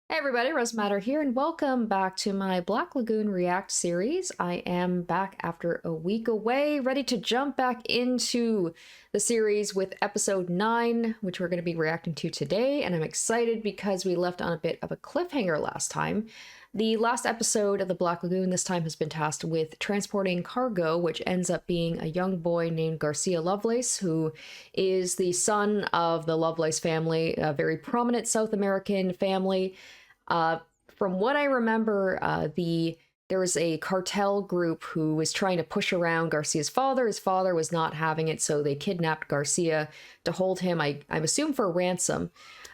Hey everybody, Rosematter here, and welcome back to my Black Lagoon React series. I am back after a week away, ready to jump back into the series with episode 9, which we're going to be reacting to today, and I'm excited because we left on a bit of a cliffhanger last time. The last episode of the Black Lagoon this time has been tasked with transporting cargo, which ends up being a young boy named Garcia Lovelace, who is the son of the Lovelace family, a very prominent South American family. uh, from what I remember, there was a cartel group who was trying to push around Garcia's father. His father was not having it, so they kidnapped Garcia to hold him, I assume, for ransom.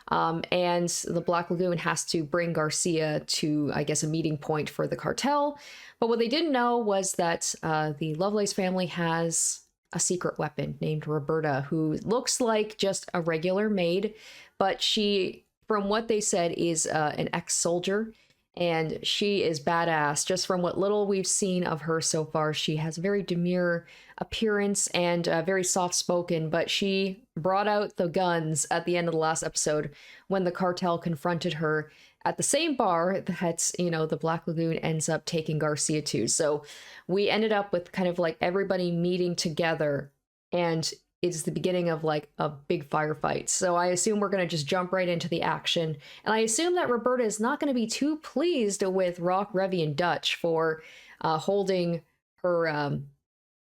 And the Black Lagoon has to bring Garcia to, I guess, a meeting point for the cartel. But what they didn't know was that the Lovelace family has a secret weapon named Roberta, who looks like just a regular maid, but she, from what they said, is an ex-soldier, and she is badass. Just from what little we've seen of her so far, she has a very demure appearance and very soft-spoken, but she brought out the guns at the end of the last episode when the cartel confronted her at the same bar that, the Black Lagoon ends up taking Garcia to. So we ended up with kind of like everybody meeting together, and it's the beginning of like a big firefight. So I assume we're going to just jump right into the action. And I assume that Roberta is not going to be too pleased with Rock, Revy, and Dutch for holding her,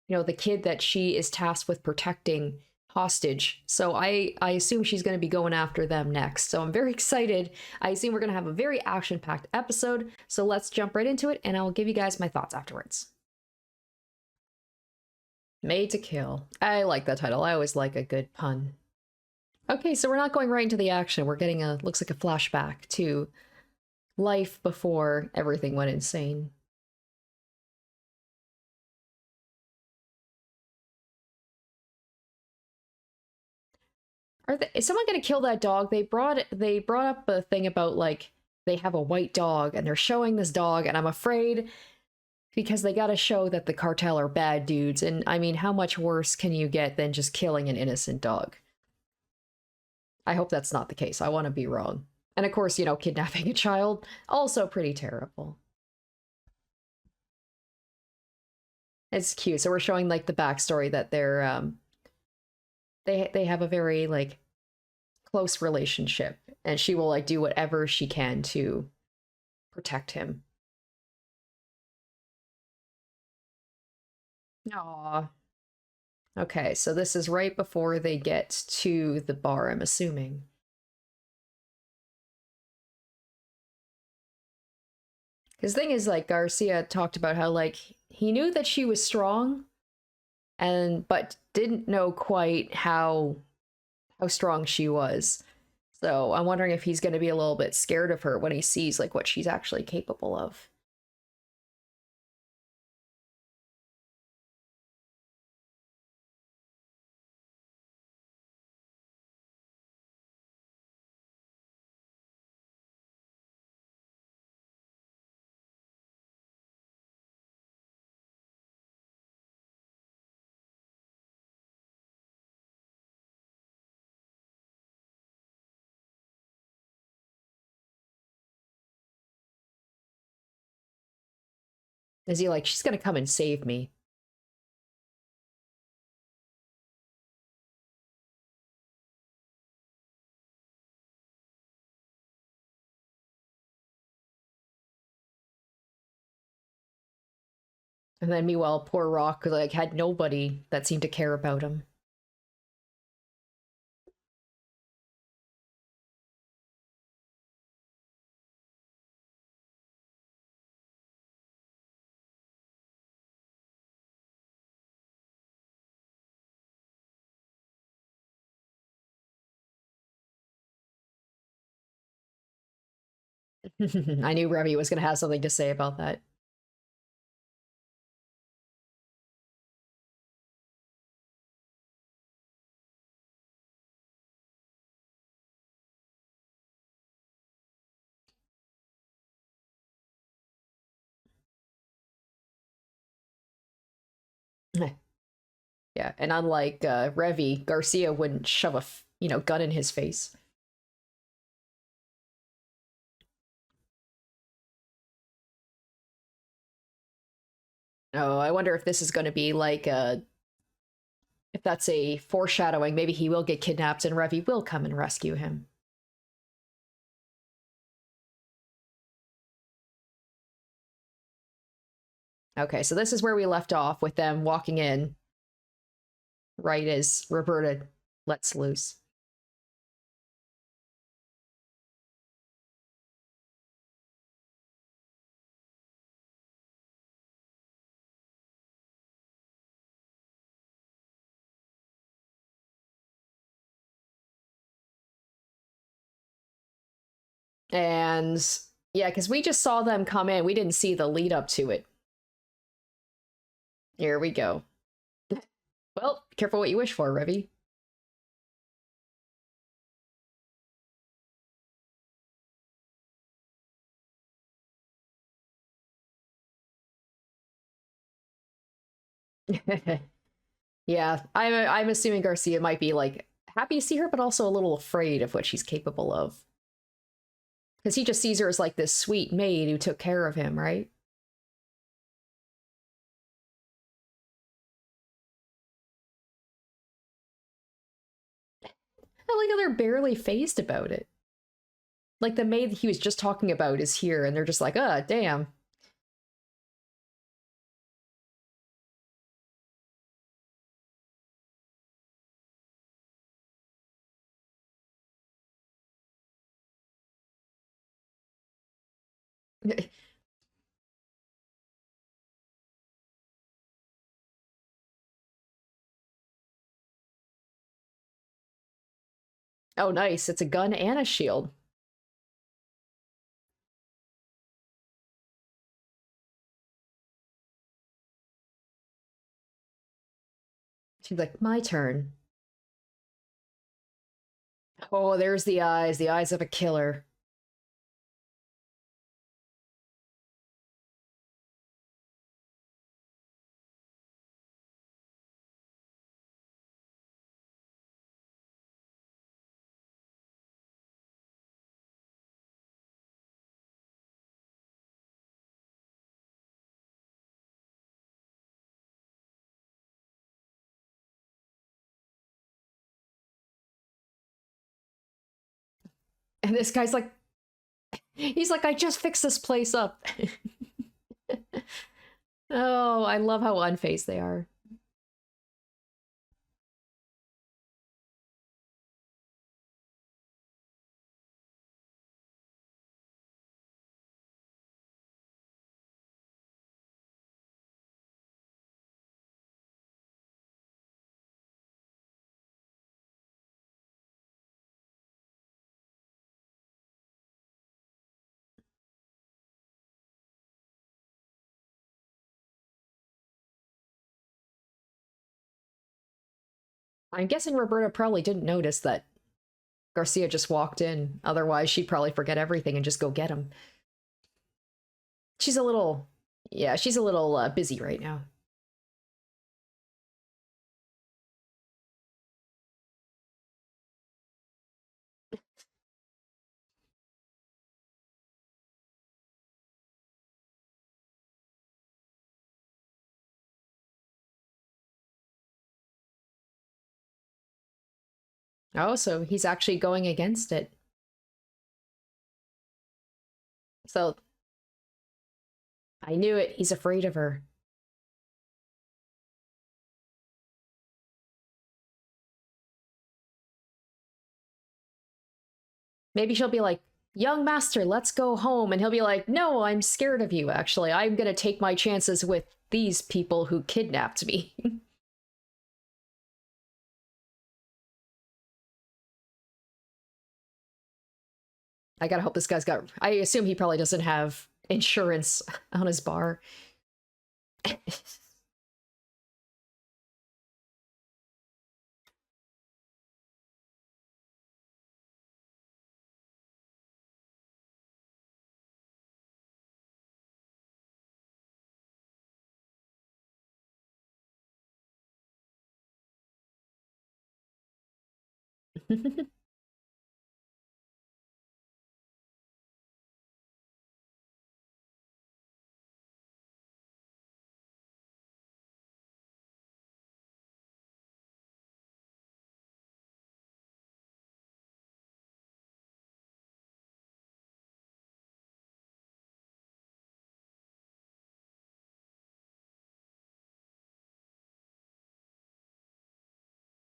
the kid that she is tasked with protecting hostage. So I assume she's going to be going after them next. So I'm very excited. I assume we're going to have a very action-packed episode. So let's jump right into it, and I'll give you guys my thoughts afterwards. Made to Kill. I like that title. I always like a good pun. Okay, so we're not going right into the action. We're getting looks like a flashback to life before everything went insane. Is someone gonna kill that dog? They brought up a thing about like they have a white dog and they're showing this dog, and I'm afraid because they gotta show that the cartel are bad dudes. And I mean, how much worse can you get than just killing an innocent dog? I hope that's not the case. I want to be wrong. And of course, kidnapping a child, also pretty terrible. It's cute. So we're showing like the backstory that they have a very like close relationship, and she will like do whatever she can to protect him. Aw. Okay, so this is right before they get to the bar, I'm assuming. His thing is like Garcia talked about how like he knew that she was strong, and but didn't know quite how strong she was. So I'm wondering if he's going to be a little bit scared of her when he sees like what she's actually capable of. Is he like, she's going to come and save me? And then meanwhile, poor Rock like had nobody that seemed to care about him. I knew Remy was going to have something to say about that. Yeah, and unlike Revy, Garcia wouldn't shove a gun in his face. Oh, I wonder if this is going to be like a if that's a foreshadowing. Maybe he will get kidnapped and Revi will come and rescue him. Okay, so this is where we left off with them walking in right as Roberta lets loose. And yeah, because we just saw them come in. We didn't see the lead up to it. Here we go. Well, be careful what you wish for, Revi. Yeah, I'm assuming Garcia might be like happy to see her, but also a little afraid of what she's capable of. Because he just sees her as like this sweet maid who took care of him, right? I like how they're barely phased about it. Like the maid he was just talking about is here, and they're just like, damn. Oh, nice. It's a gun and a shield. She's like, my turn. Oh, there's the eyes of a killer. And this guy's like, he's like, I just fixed this place up. Oh, I love how unfazed they are. I'm guessing Roberta probably didn't notice that Garcia just walked in. Otherwise, she'd probably forget everything and just go get him. She's a little, yeah, she's a little busy right now. Oh, so he's actually going against it. So I knew it. He's afraid of her. Maybe she'll be like, young master, let's go home. And he'll be like, no, I'm scared of you, actually. I'm going to take my chances with these people who kidnapped me. I gotta hope this guy's got. I assume he probably doesn't have insurance on his bar.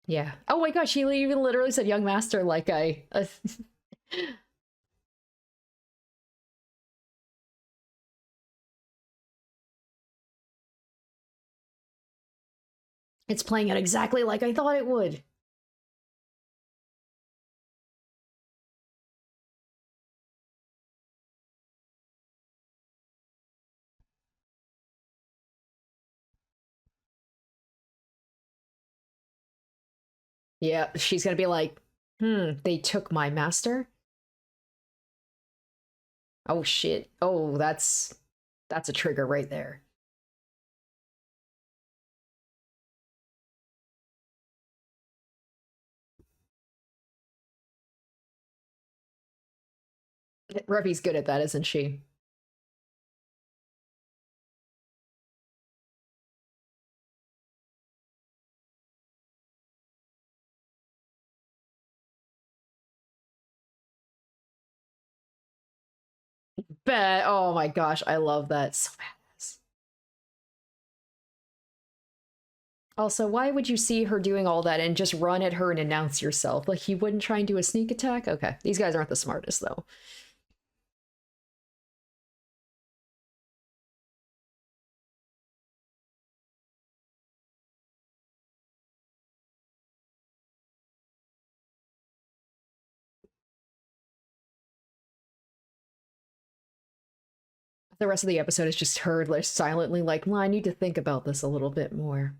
Yeah. Oh my gosh, he even literally said young master like I... It's playing out exactly like I thought it would. Yeah, she's gonna be like, they took my master? Oh shit. Oh, that's a trigger right there. Revi's good at that, isn't she? But oh my gosh, I love that. So badass. Also, why would you see her doing all that and just run at her and announce yourself? Like, he wouldn't try and do a sneak attack? Okay, these guys aren't the smartest, though. The rest of the episode is just her like, silently like, well, I need to think about this a little bit more.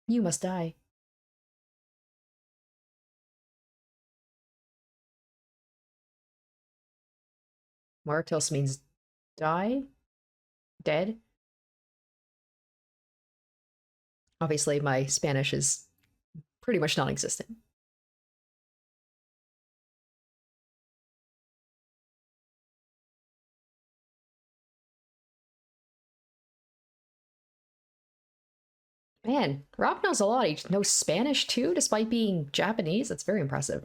You must die. Muertos means die? Dead? Obviously, my Spanish is pretty much non existent. Man, Rob knows a lot. He knows Spanish too, despite being Japanese. That's very impressive.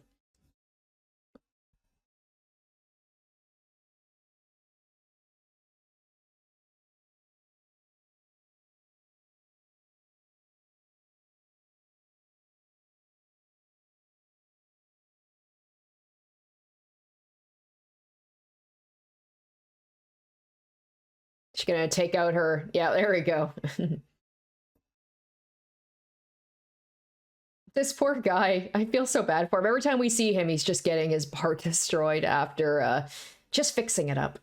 She's gonna take out her. Yeah, there we go. This poor guy, I feel so bad for him. Every time we see him, he's just getting his part destroyed after just fixing it up.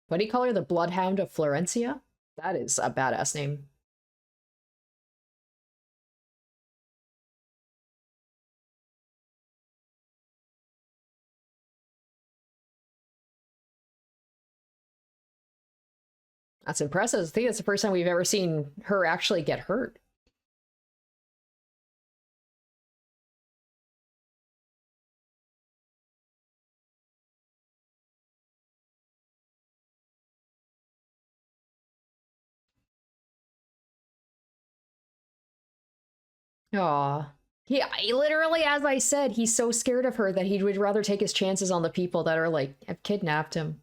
What do you call her? The Bloodhound of Florencia? That is a badass name. That's impressive. I think that's the first time we've ever seen her actually get hurt. Aw. He literally, as I said, he's so scared of her that he would rather take his chances on the people that are like, have kidnapped him.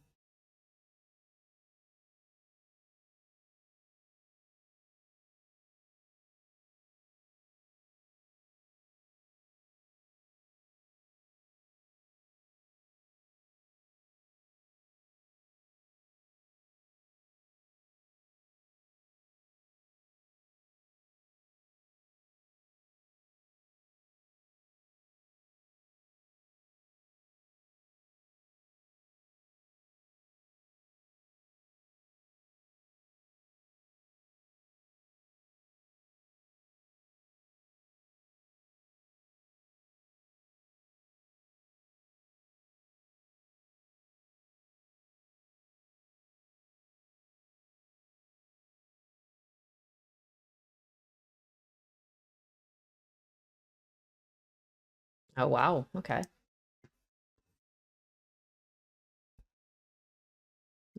Oh wow, okay.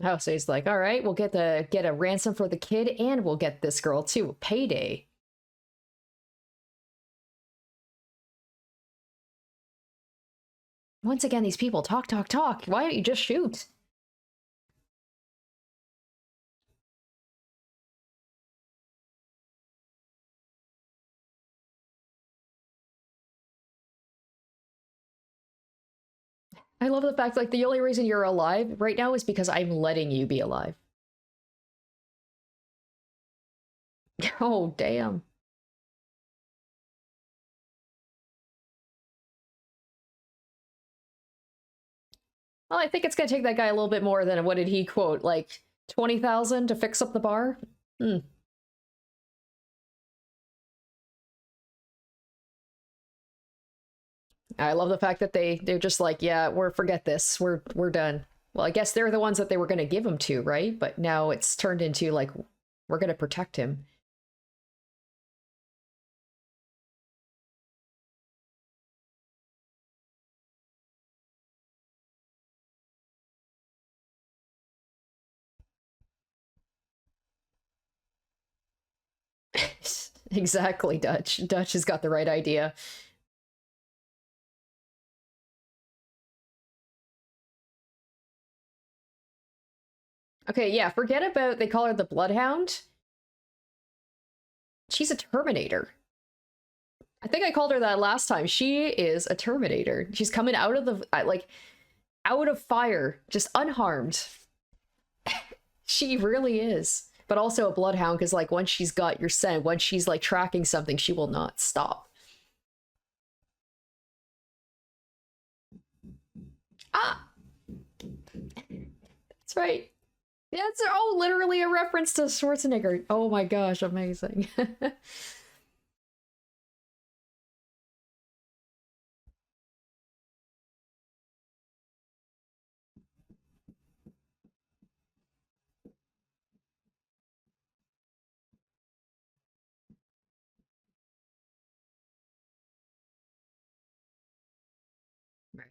Oh, so he's like, all right, we'll get a ransom for the kid, and we'll get this girl too. Payday. Once again, these people talk, talk, talk. Why don't you just shoot? I love the fact, like, the only reason you're alive right now is because I'm letting you be alive. Oh, damn. Well, I think it's gonna take that guy a little bit more than, what did he quote, like 20,000 to fix up the bar? Hmm. I love the fact that they're just like, yeah, forget this. We're done. Well, I guess they're the ones that they were gonna give him to, right? But now it's turned into like, we're gonna protect him. Exactly, Dutch. Dutch has got the right idea. Okay, yeah, forget about they call her the Bloodhound. She's a Terminator. I think I called her that last time. She is a Terminator. She's coming out of the like out of fire, just unharmed. She really is. But also a bloodhound because like once she's got your scent, once she's like tracking something, she will not stop. Ah, that's right. Yeah, it's literally a reference to Schwarzenegger. Oh my gosh, amazing.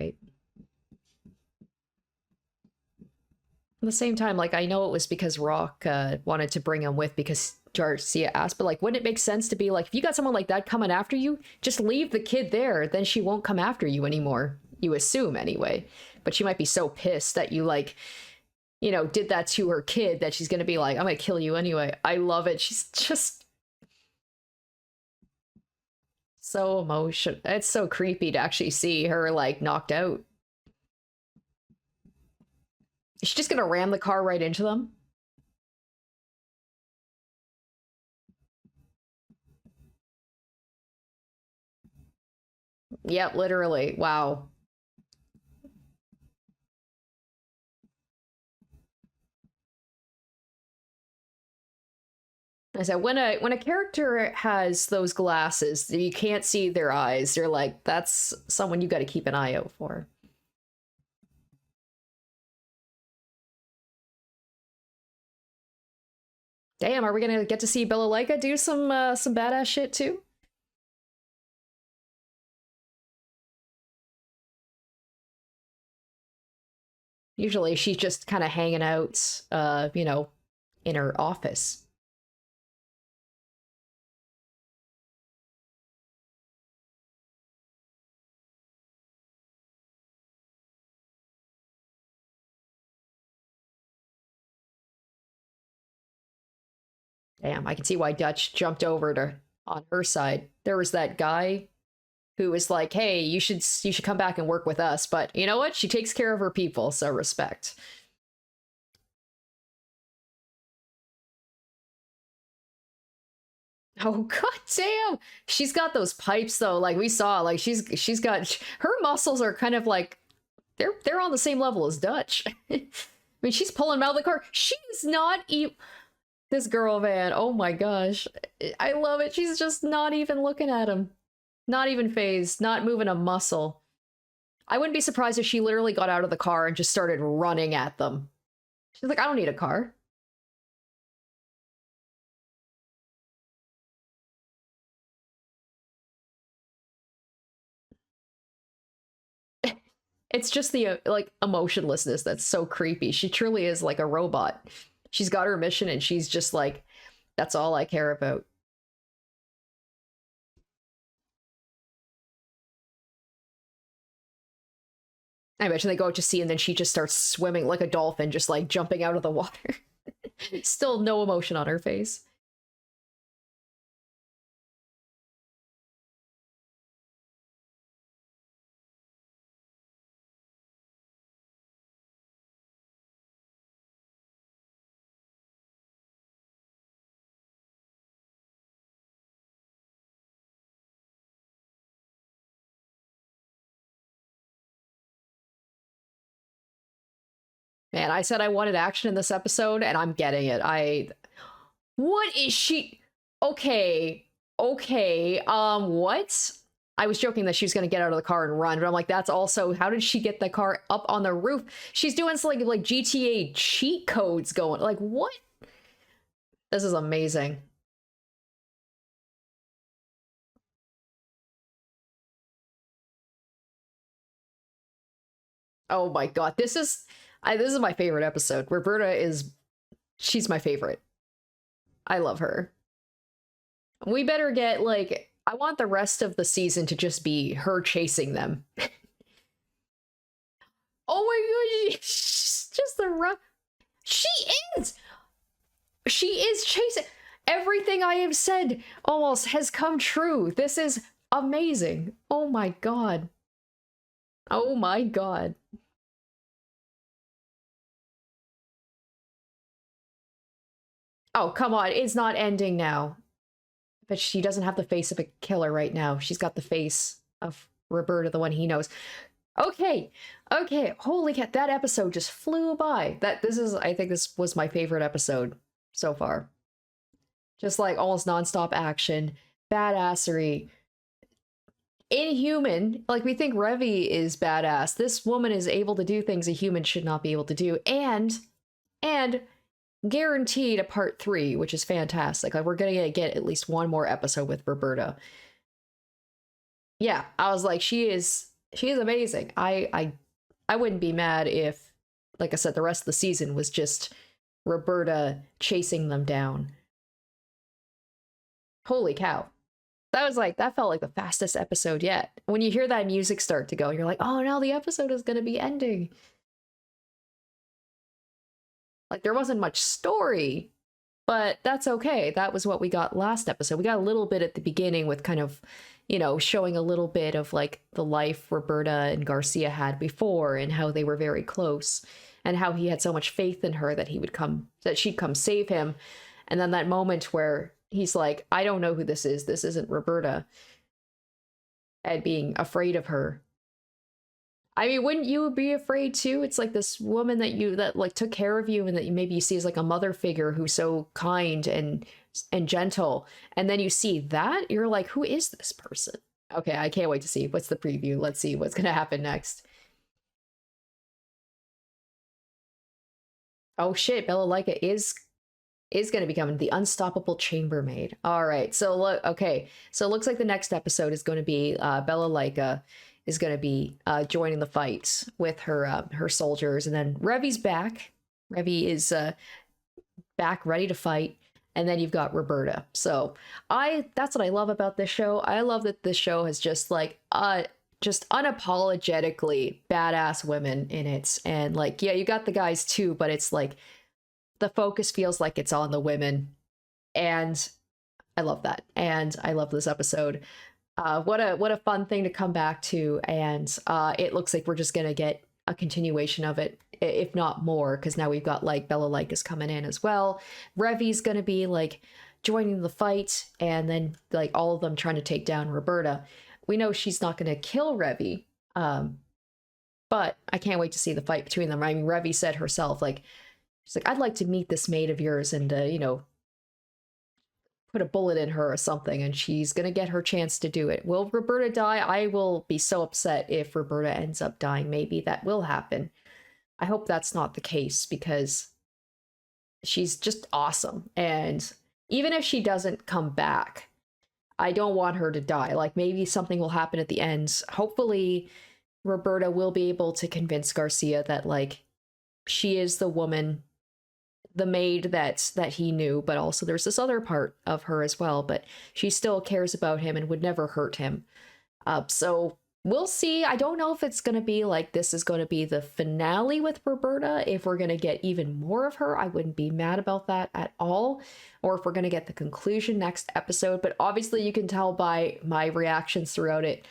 Right. At the same time, like I know it was because Rock wanted to bring him with because Garcia asked, but like, wouldn't it make sense to be like, if you got someone like that coming after you, just leave the kid there, then she won't come after you anymore. You assume anyway. But she might be so pissed that you like, did that to her kid that she's gonna be like, I'm gonna kill you anyway. I love it. She's just so emotional. It's so creepy to actually see her like knocked out. Is she just gonna ram the car right into them? Yep, literally. Wow. I said when a character has those glasses, you can't see their eyes. You're like, that's someone you got to keep an eye out for. Damn, are we gonna get to see Bella do some badass shit too? Usually she's just kind of hanging out, in her office. Damn, I can see why Dutch jumped over to on her side. There was that guy who was like, "Hey, you should come back and work with us." But you know what? She takes care of her people, so respect. Oh god damn. She's got those pipes though, like we saw, like she's got her muscles are kind of like they're on the same level as Dutch. I mean, she's pulling him out of the car. She's not even this girl, man. Oh my gosh. I love it. She's just not even looking at him. Not even phased, not moving a muscle. I wouldn't be surprised if she literally got out of the car and just started running at them. She's like, I don't need a car. It's just the like emotionlessness that's so creepy. She truly is like a robot. She's got her mission and she's just like, that's all I care about. I imagine they go out to sea and then she just starts swimming like a dolphin, just like jumping out of the water. Still no emotion on her face. Man, I said I wanted action in this episode, and I'm getting it. What is she? Okay, okay. What? I was joking that she was gonna get out of the car and run, but I'm like, that's also how did she get the car up on the roof? She's doing some like GTA cheat codes going. Like what? This is amazing. Oh my god, this is my favorite episode. Roberta is she's my favorite. I love her. We better get like I want the rest of the season to just be her chasing them. Oh my god, she's just the run. She is. She is chasing. Everything I have said almost has come true. This is amazing. Oh my god. Oh my god. Oh, come on. It's not ending now. But she doesn't have the face of a killer right now. She's got the face of Roberta, the one he knows. Okay. Okay. Holy cat. That episode just flew by. I think this was my favorite episode so far. Just like almost nonstop action, badassery, inhuman. Like we think Revy is badass. This woman is able to do things a human should not be able to do, and guaranteed a part 3, which is fantastic. Like we're gonna get at least one more episode with Roberta. Yeah, I was like, she is amazing. I wouldn't be mad if, like I said, the rest of the season was just Roberta chasing them down. Holy cow. That felt like the fastest episode yet. When you hear that music start to go, you're like, oh no, the episode is gonna be ending. Like there wasn't much story, but that's okay. That was what we got last episode. We got a little bit at the beginning with kind of, showing a little bit of like the life Roberta and Garcia had before and how they were very close and how he had so much faith in her that she'd come save him. And then that moment where he's like, I don't know who this is. This isn't Roberta. And being afraid of her. I mean, wouldn't you be afraid too? It's like this woman that like took care of you and that maybe you see as like a mother figure who's so kind and gentle. And then you see that, you're like, who is this person? Okay, I can't wait to see. What's the preview? Let's see what's gonna happen next. Oh shit, Bella Lyca is going to become the unstoppable chambermaid. All right. So look, okay. So it looks like the next episode is going to be Bella Lyca is going to be joining the fight with her soldiers, and then Revy's back. Revy is back, ready to fight, and then you've got Roberta. So that's what I love about this show. I love that this show has just like just unapologetically badass women in it, and like yeah, you got the guys too, but it's like the focus feels like it's on the women, and I love that, and I love this episode. What a fun thing to come back to, and it looks like we're just gonna get a continuation of it, if not more, because now we've got like Bella Lycus coming in as well. Revy's gonna be like joining the fight, and then like all of them trying to take down Roberta. We know she's not gonna kill Revy, but I can't wait to see the fight between them. I mean, Revy said herself, like, she's like, I'd like to meet this maid of yours and, put a bullet in her or something, and she's gonna get her chance to do it. Will Roberta die? I will be so upset if Roberta ends up dying. Maybe that will happen. I hope that's not the case, because she's just awesome. And even if she doesn't come back, I don't want her to die. Like, maybe something will happen at the end. Hopefully, Roberta will be able to convince Garcia that, like, she is the woman, the maid that he knew, but also there's this other part of her as well, but she still cares about him and would never hurt him. So we'll see. I don't know if it's going to be like this is going to be the finale with Roberta. If we're going to get even more of her, I wouldn't be mad about that at all. Or if we're going to get the conclusion next episode. But obviously you can tell by my reactions throughout it,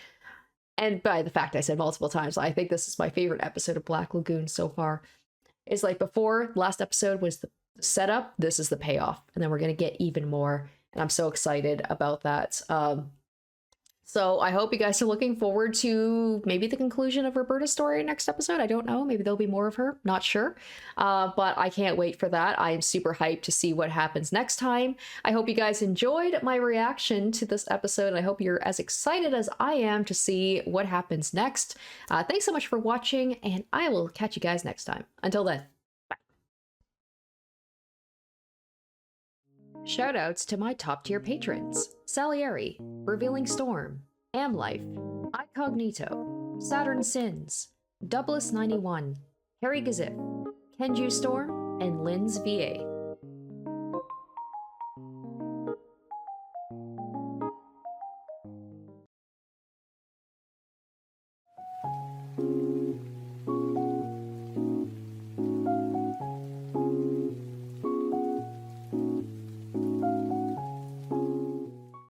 and by the fact I said multiple times, I think this is my favorite episode of Black Lagoon so far. Is like before, last episode was the setup, this is the payoff, and then we're going to get even more, and I'm so excited about that. So I hope you guys are looking forward to maybe the conclusion of Roberta's story next episode. I don't know, maybe there'll be more of her, not sure. But I can't wait for that. I am super hyped to see what happens next time. I hope you guys enjoyed my reaction to this episode, and I hope you're as excited as I am to see what happens next. Thanks so much for watching, and I will catch you guys next time. Until then. Shoutouts to my top tier patrons: Salieri, Revealing Storm, Amlife, Icognito, Saturn Sins, Doubless91, Harry Gazip, Kenju Storm, and Lynn's VA.